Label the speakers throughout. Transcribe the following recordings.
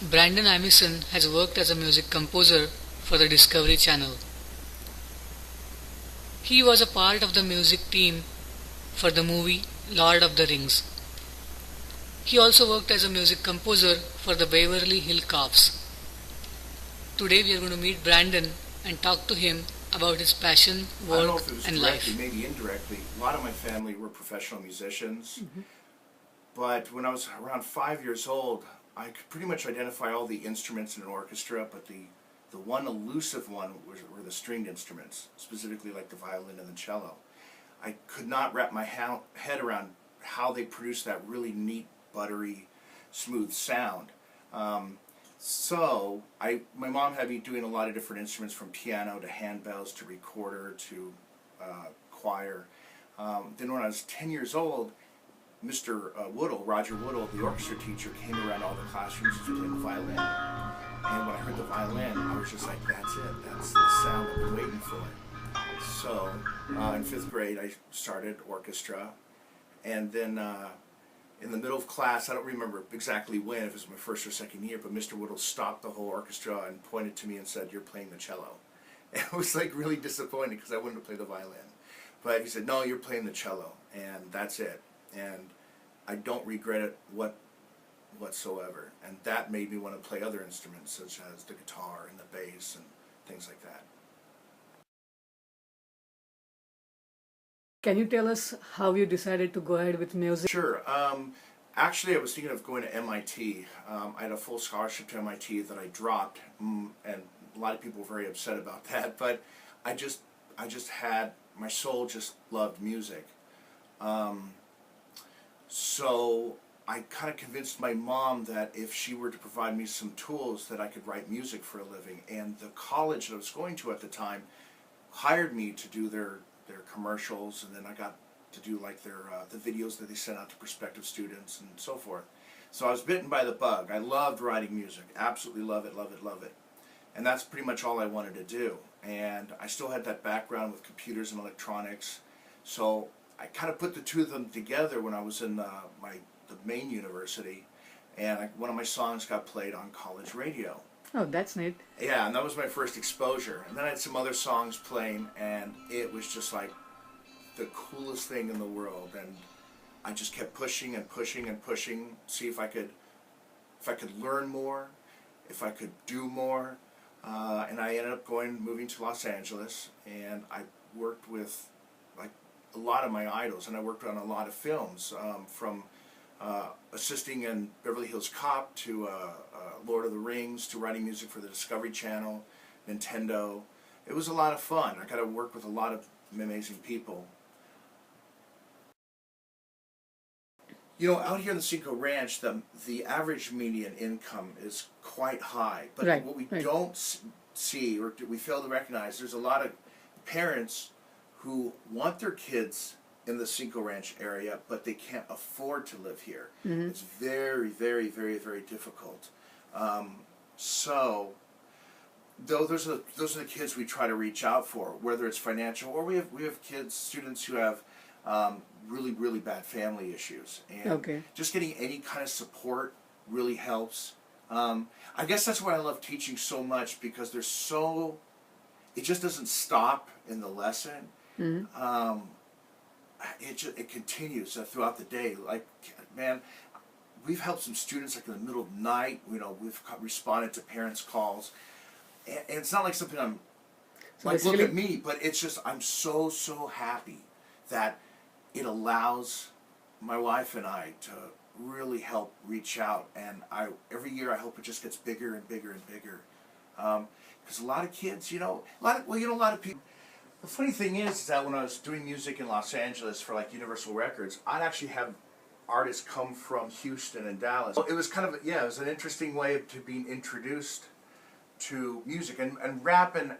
Speaker 1: Bandon Amison has worked as a music composer for the Discovery Channel. He was a part of the music team for the movie Lord of the Rings. He also worked as a music composer for the Beverly Hill Cops. Today we are going to meet Brandon and talk to him about his passion,
Speaker 2: I don't know
Speaker 1: work
Speaker 2: if it was
Speaker 1: and
Speaker 2: directly,
Speaker 1: life.
Speaker 2: maybe indirectly. A lot of my family were professional musicians, but when I was around 5 years old, I could pretty much identify all the instruments in an orchestra, but the one elusive one were the stringed instruments, specifically like the violin and the cello. I could not wrap my head around how they produced that really neat, buttery, smooth sound. My mom had me doing a lot of different instruments, from piano to handbells to recorder to choir. Then when I was 10 years old, Mr. Roger Woodall, the orchestra teacher, came around all the classrooms to play the violin. And when I heard the violin, I was just like, that's it. That's the sound I've been waiting for. So in 5th grade, I started orchestra. And then in the middle of class, I don't remember exactly when, if it was my first or second year, but Mr. Woodall stopped the whole orchestra and pointed to me and said, "You're playing the cello." And I was like really disappointed because I wanted to play the violin. But he said, "No, you're playing the cello, and that's it." And I don't regret it whatsoever. And that made me want to play other instruments, such as the guitar and the bass and things like that.
Speaker 1: Can you tell us how you decided to go ahead with music?
Speaker 2: Sure. Actually, I was thinking of going to MIT. I had a full scholarship to MIT that I dropped, and a lot of people were very upset about that. But I just had, my soul just loved music. So I kind of convinced my mom that if she were to provide me some tools, that I could write music for a living. And the college that I was going to at the time hired me to do their commercials, and then I got to do like their the videos that they sent out to prospective students and so forth. So I was bitten by the bug. I loved writing music, absolutely love it, love it, love it. And that's pretty much all I wanted to do. And I still had that background with computers and electronics. So I kind of put the two of them together when I was in the main university, and one of my songs got played on college radio.
Speaker 1: Oh, that's neat.
Speaker 2: Yeah, and that was my first exposure. And then I had some other songs playing, and it was just like the coolest thing in the world. And I just kept pushing and pushing and pushing, see if I could learn more, if I could do more. And I ended up moving to Los Angeles, and I worked with like a lot of my idols, and I worked on a lot of films, from assisting in Beverly Hills Cop to Lord of the Rings to writing music for the Discovery Channel, Nintendo. It was a lot of fun. I got to work with a lot of amazing people. You know, out here in the Cinco Ranch, the average median income is quite high. But
Speaker 1: Right,
Speaker 2: what we
Speaker 1: right.
Speaker 2: don't see, or we fail to recognize, there's a lot of parents who want their kids in the Cinco Ranch area, but they can't afford to live here. It's very, very, very, very difficult. So, though those are the kids we try to reach out for, whether it's financial, or we have students who have really, really bad family issues, and
Speaker 1: Okay.
Speaker 2: just getting any kind of support really helps. I guess that's why I love teaching so much, because it just doesn't stop in the lesson. It continues throughout the day. Like, man, we've helped some students like in the middle of the night. You know, we've responded to parents' calls, and it's not like something I'm
Speaker 1: So
Speaker 2: like, look
Speaker 1: basically,
Speaker 2: at me, but it's just I'm so happy that it allows my wife and I to really help reach out, and every year I hope it just gets bigger and bigger and bigger, because a lot of kids, a lot of people. The funny thing is that when I was doing music in Los Angeles for like Universal Records, I'd actually have artists come from Houston and Dallas. It was kind of it was an interesting way to being introduced to music, and rap and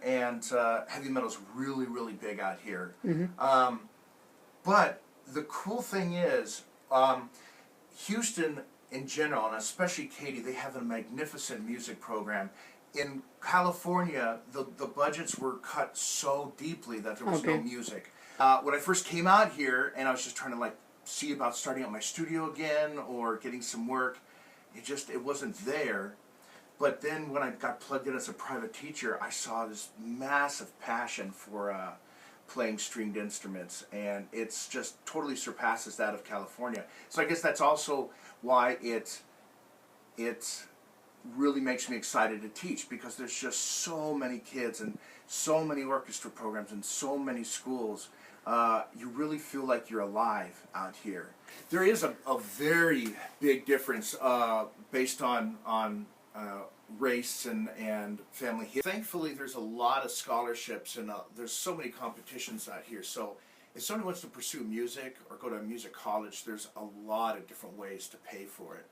Speaker 2: heavy metal is really, really big out here. But the cool thing is, Houston in general, and especially Katy, they have a magnificent music program. In California, the budgets were cut so deeply that there was no
Speaker 1: Okay.
Speaker 2: music. When I first came out here, and I was just trying to see about starting up my studio again or getting some work, it wasn't there. But then when I got plugged in as a private teacher, I saw this massive passion for playing stringed instruments, and it's just totally surpasses that of California. So I guess that's also why it really makes me excited to teach, because there's just so many kids and so many orchestra programs and so many schools. You really feel like you're alive out here. There is a very big difference based on race and family. Thankfully, there's a lot of scholarships and there's so many competitions out here. So if somebody wants to pursue music or go to a music college, there's a lot of different ways to pay for it.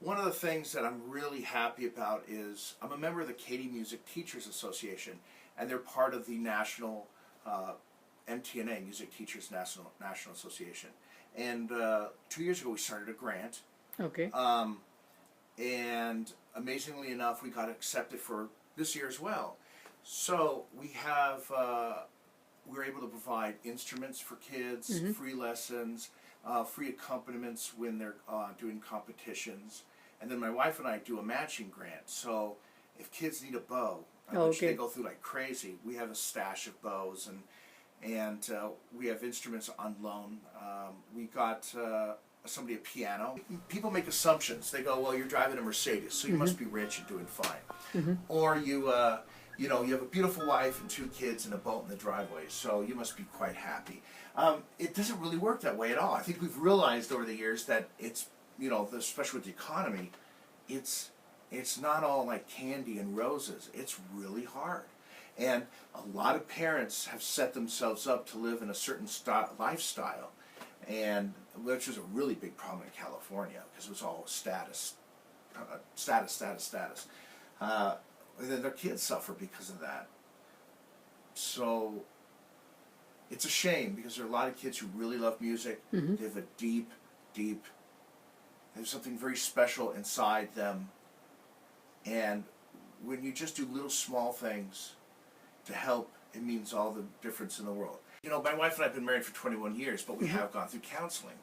Speaker 2: One of the things that I'm really happy about is I'm a member of the Katy Music Teachers Association, and they're part of the national MTNA, Music Teachers National Association. And 2 years ago we started a grant.
Speaker 1: Okay.
Speaker 2: And amazingly enough, we got accepted for this year as well. So we have, we're able to provide instruments for kids, free lessons, free accompaniments when they're doing competitions. And then my wife and I do a matching grant. So if kids need a bow, which they go through like crazy, we have a stash of bows, and we have instruments on loan. We got somebody a piano. People make assumptions. They go, well, you're driving a Mercedes, so you must be rich and doing fine. Or you have a beautiful wife and 2 kids and a boat in the driveway, so you must be quite happy. It doesn't really work that way at all. I think we've realized over the years that it's, especially with the economy, it's not all like candy and roses. It's really hard. And a lot of parents have set themselves up to live in a certain lifestyle, and which is a really big problem in California, because it was all status. And then their kids suffer because of that. So it's a shame, because there are a lot of kids who really love music. They have a deep, there's something very special inside them. And when you just do little small things to help, it means all the difference in the world. My wife and I have been married for 21 years, but we have gone through counseling.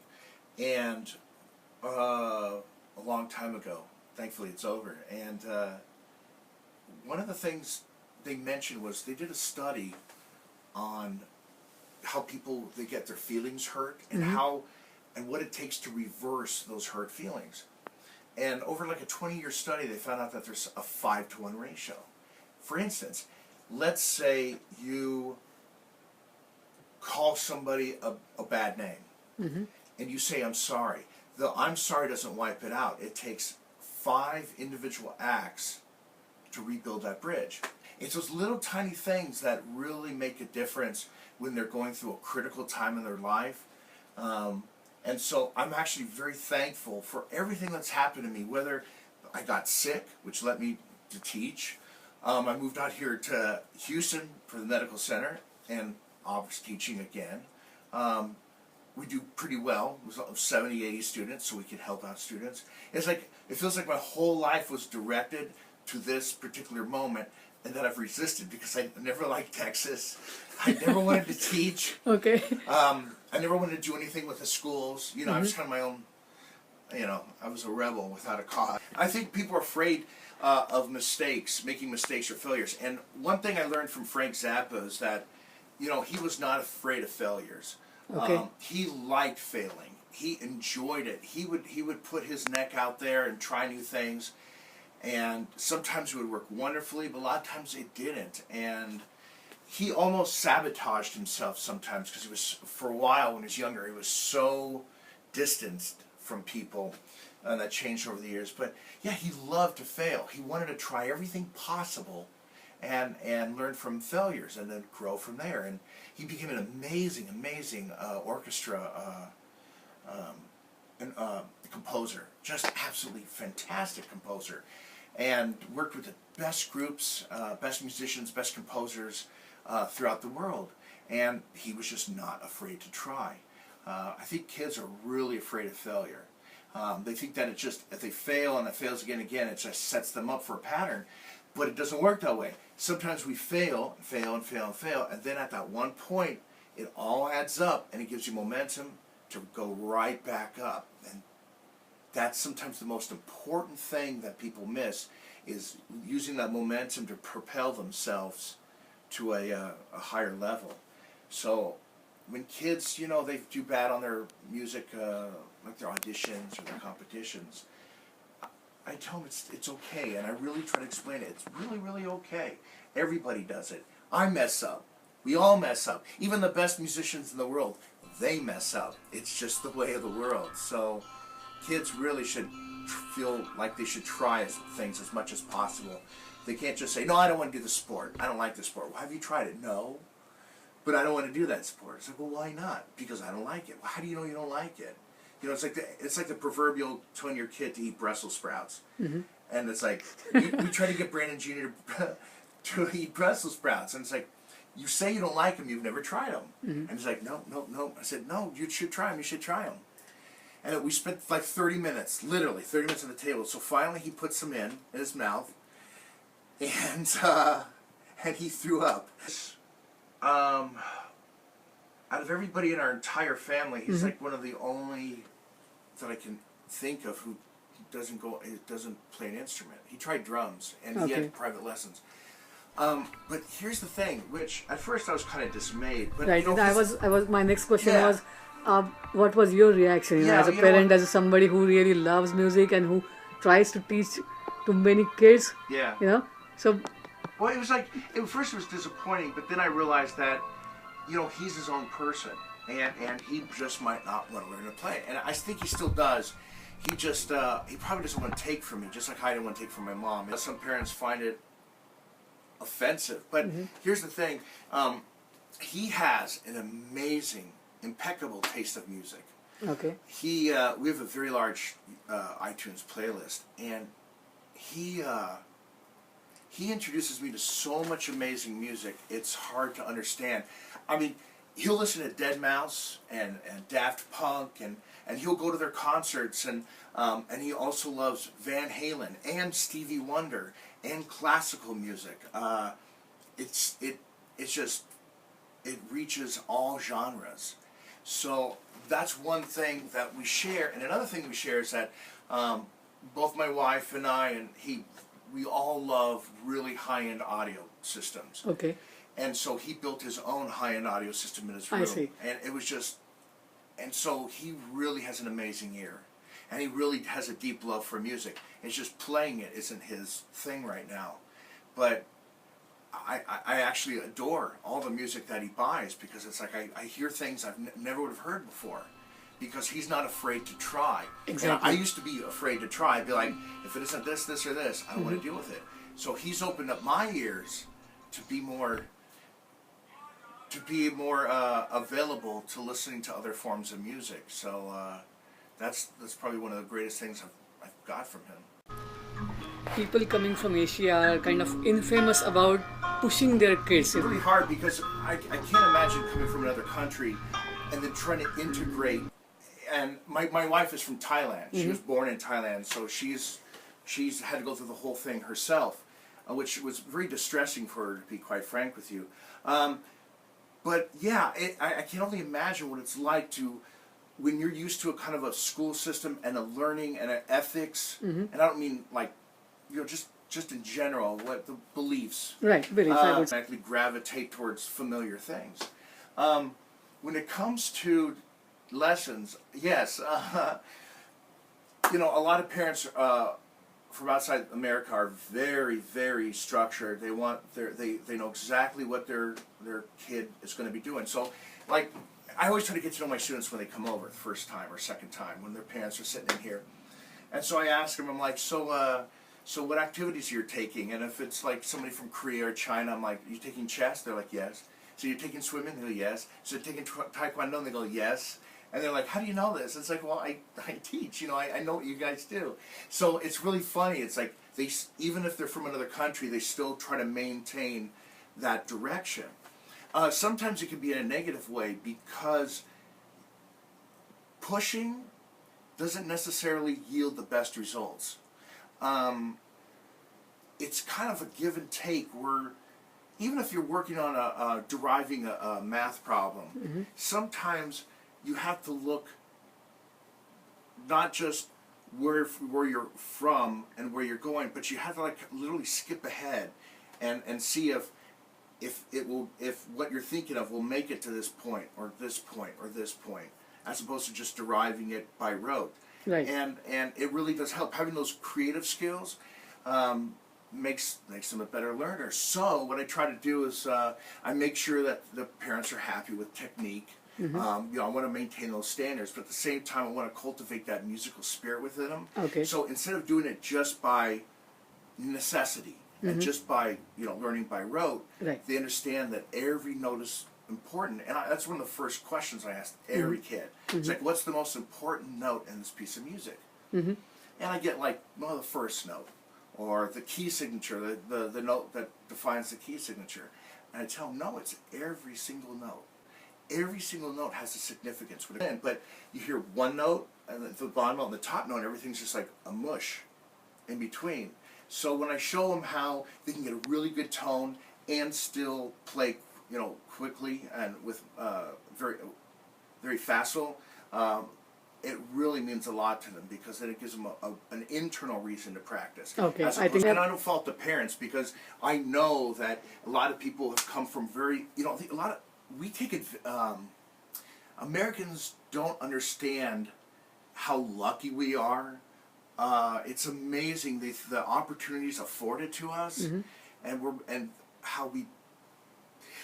Speaker 2: And a long time ago, thankfully it's over, and one of the things they mentioned was they did a study on how they get their feelings hurt, and and what it takes to reverse those hurt feelings. And over like a 20-year study, they found out that there's a 5-to-1 ratio. For instance, let's say you call somebody a bad name, and you say, I'm sorry. The I'm sorry doesn't wipe it out. It takes 5 individual acts to rebuild that bridge. It's those little tiny things that really make a difference when they're going through a critical time in their life. And so I'm actually very thankful for everything that's happened to me, whether I got sick, which led me to teach. I moved out here to Houston for the medical center, and I was teaching again. We do pretty well. It was 70, 80 students, so we could help out students. It feels like my whole life was directed to this particular moment, and that I've resisted because I never liked Texas. I never wanted to teach.
Speaker 1: Okay.
Speaker 2: I never wanted to do anything with the schools. I was kind of my own, I was a rebel without a cause. I think people are afraid of mistakes, making mistakes or failures. And one thing I learned from Frank Zappa is that, he was not afraid of failures.
Speaker 1: Okay.
Speaker 2: He liked failing. He enjoyed it. He would put his neck out there and try new things. And sometimes it would work wonderfully, but a lot of times it didn't. And he almost sabotaged himself sometimes, because he was, for a while when he was younger, he was so distanced from people, and that changed over the years. But yeah, he loved to fail. He wanted to try everything possible and learn from failures and then grow from there. And he became an amazing orchestra composer, just absolutely fantastic composer, and worked with the best groups, best musicians, best composers throughout the world. And he was just not afraid to try. I think kids are really afraid of failure. They think that if they fail and it fails again and again, it just sets them up for a pattern. But it doesn't work that way. Sometimes we fail, and then at that one point, it all adds up, and it gives you momentum to go right back up. And that's sometimes the most important thing that people miss, is using that momentum to propel themselves to a higher level. So when kids, they do bad on their music, like their auditions or their competitions, I tell them it's okay, and I really try to explain it. It's really, really okay. Everybody does it. I mess up. We all mess up. Even the best musicians in the world, they mess up. It's just the way of the world. So kids really should feel like they should try things as much as possible. They can't just say, no, I don't want to do the sport. I don't like the sport. Well, have you tried it? No. But I don't want to do that sport. It's like, well, why not? Because I don't like it. Well, how do you know you don't like it? It's like the proverbial telling your kid to eat Brussels sprouts. Mm-hmm. And it's like, we try to get Brandon Jr. to eat Brussels sprouts. And it's like, you say you don't like them, you've never tried them. Mm-hmm. And he's like, no. I said, no, you should try them. You should try them. And we spent like 30 minutes, literally 30 minutes on the table. So finally he puts them in his mouth. And he threw up. Out of everybody in our entire family, he's mm-hmm. like one of the only that I can think of who doesn't play an instrument. He tried drums and he had private lessons. But here's the thing, which at first I was kind of dismayed. But
Speaker 1: right, I was. My next question was, what was your reaction? As a parent, as somebody who really loves music and who tries to teach to many kids.
Speaker 2: Yeah.
Speaker 1: So.
Speaker 2: Well, it was like, at first it was disappointing, but then I realized that, he's his own person, and he just might not want to learn to play. And I think he still does. He just, he probably doesn't want to take from me, just like I didn't want to take from my mom. Some parents find it offensive, but mm-hmm. here's the thing. He has an amazing, impeccable taste of music.
Speaker 1: Okay.
Speaker 2: We have a very large iTunes playlist, and he introduces me to so much amazing music, it's hard to understand. I mean, he'll listen to deadmau5 and Daft Punk, and he'll go to their concerts, and he also loves Van Halen and Stevie Wonder and classical music. It reaches all genres. So that's one thing that we share. And another thing we share is that both my wife and I we all love really high-end audio systems.
Speaker 1: Okay.
Speaker 2: And so he built his own high-end audio system in his room.
Speaker 1: I see.
Speaker 2: And it was just, and so he really has an amazing ear. And he really has a deep love for music. It's just playing it isn't his thing right now. But I actually adore all the music that he buys, because it's like I hear things I've never would have heard before. Because he's not afraid to try.
Speaker 1: Exactly.
Speaker 2: And I used to be afraid to try. I'd be like, if it isn't this, or this, I don't want to deal with it. So he's opened up my ears to be more available to listening to other forms of music. So that's probably one of the greatest things I've got from him.
Speaker 1: People coming from Asia are kind of infamous about pushing their kids.
Speaker 2: It's really hard, because I can't imagine coming from another country and then trying to integrate. And my wife is from Thailand. She was born in Thailand, so she's had to go through the whole thing herself, which was very distressing for her, to be quite frank with you. But yeah, I can only imagine what it's like when you're used to a kind of a school system and a learning and an ethics, and I don't mean like, just in general, what the beliefs.
Speaker 1: Right, beliefs.
Speaker 2: Actually gravitate towards familiar things. When it comes to lessons, yes, a lot of parents from outside America are very, very structured. They know exactly what their kid is going to be doing. So, like, I always try to get to know my students when they come over the first time or second time, when their parents are sitting in here. And so I ask them, I'm like, so what activities you're taking? And if it's like somebody from Korea or China, I'm like, you taking chess? They're like, yes. So you're taking swimming? They go, yes. So you're taking taekwondo? And they go, yes. And they're like, how do you know this? It's like, well, I teach, I know what you guys do. So it's really funny. It's like, even if they're from another country, they still try to maintain that direction. Sometimes it can be in a negative way, because pushing doesn't necessarily yield the best results. It's kind of a give and take, where even if you're working on deriving a math problem, sometimes you have to look not just where you're from and where you're going, but you have to like literally skip ahead and see if what you're thinking of will make it to this point or this point or this point, as opposed to just deriving it by rote.
Speaker 1: Right.
Speaker 2: And it really does help. Having those creative skills makes them a better learner. So what I try to do is I make sure that the parents are happy with technique.
Speaker 1: Mm-hmm.
Speaker 2: I want to maintain those standards, but at the same time I want to cultivate that musical spirit within them.
Speaker 1: Okay.
Speaker 2: So instead of doing it just by necessity and just by learning by rote,
Speaker 1: Right.
Speaker 2: they understand that every note is important. And that's one of the first questions I asked every kid. It's like, what's the most important note in this piece of music? And I get like, well, the first note, or the key signature, the note that defines the key signature. And I tell them, no, it's every single note. Every single note has a significance. But you hear one note, and the bottom note and the top note, and everything's just like a mush in between. So when I show them how they can get a really good tone and still play, quickly and with very, very facile, it really means a lot to them, because then it gives them an internal reason to practice.
Speaker 1: Okay,
Speaker 2: And I don't fault the parents, because I know that a lot of people have come from very, we take it, Americans don't understand how lucky we are. It's amazing the opportunities afforded to us, and how we,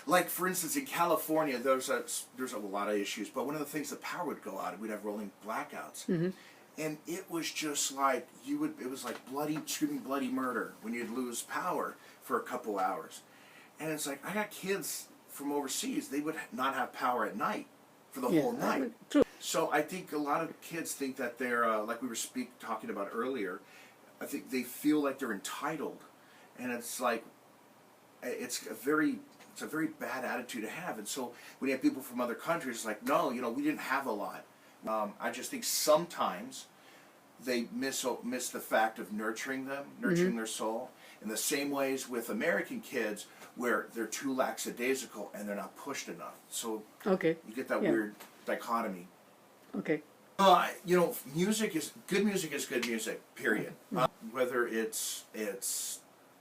Speaker 2: like for instance in California, there's a lot of issues, but one of the things, the power would go out and we'd have rolling blackouts, and it was just like it was like screaming bloody murder when you'd lose power for a couple hours. And it's like, I got kids from overseas, they would not have power at night for the whole night.
Speaker 1: True.
Speaker 2: So I think a lot of kids think that they're, like we were talking about earlier, I think they feel like they're entitled. And it's like, it's a very bad attitude to have. And so when you have people from other countries, it's like, no, we didn't have a lot. I just think sometimes they miss the fact of nurturing them, nurturing their soul, in the same ways with American kids, where they're too lackadaisical and they're not pushed enough. So you get that weird dichotomy.
Speaker 1: Okay.
Speaker 2: Music is good music, period. Whether it's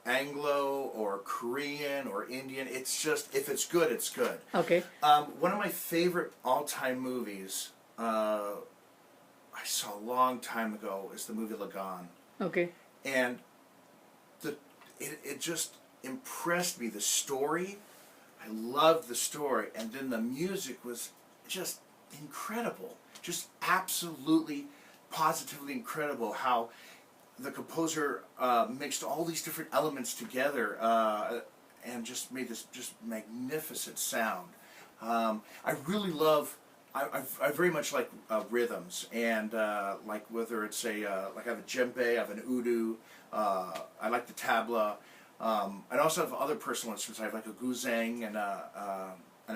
Speaker 2: Anglo or Korean or Indian, it's just, if it's good, it's good.
Speaker 1: Okay.
Speaker 2: One of my favorite all-time movies I saw a long time ago is the movie Lagan.
Speaker 1: Okay.
Speaker 2: And it just impressed me, the story. I loved the story, and then the music was just incredible, just absolutely positively incredible, how the composer mixed all these different elements together and just made this just magnificent sound. I really love, I very much like rhythms, and like whether it's like I have a djembe, I have an udu, I like the tabla. I also have other personal instruments. I have like a guzheng and a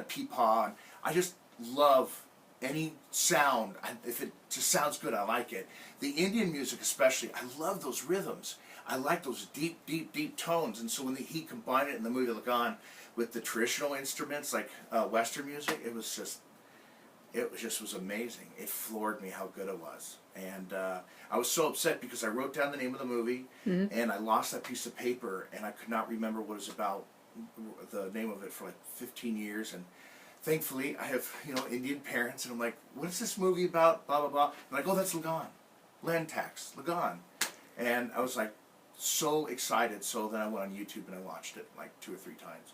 Speaker 2: peepaw. And I just love any sound. If it just sounds good, I like it. The Indian music especially, I love those rhythms. I like those deep, deep, deep tones. And so when he combined it in the movie Lagan with the traditional instruments like Western music, it was amazing. It floored me how good it was. And I was so upset because I wrote down the name of the movie, and I lost that piece of paper, and I could not remember what it was about, the name of it, for like 15 years. And thankfully I have Indian parents, and I'm like, what is this movie about, blah blah blah. And I go, that's Lagan, land tax, Lagan. And I was like so excited. So then I went on YouTube and I watched it like 2 or 3 times.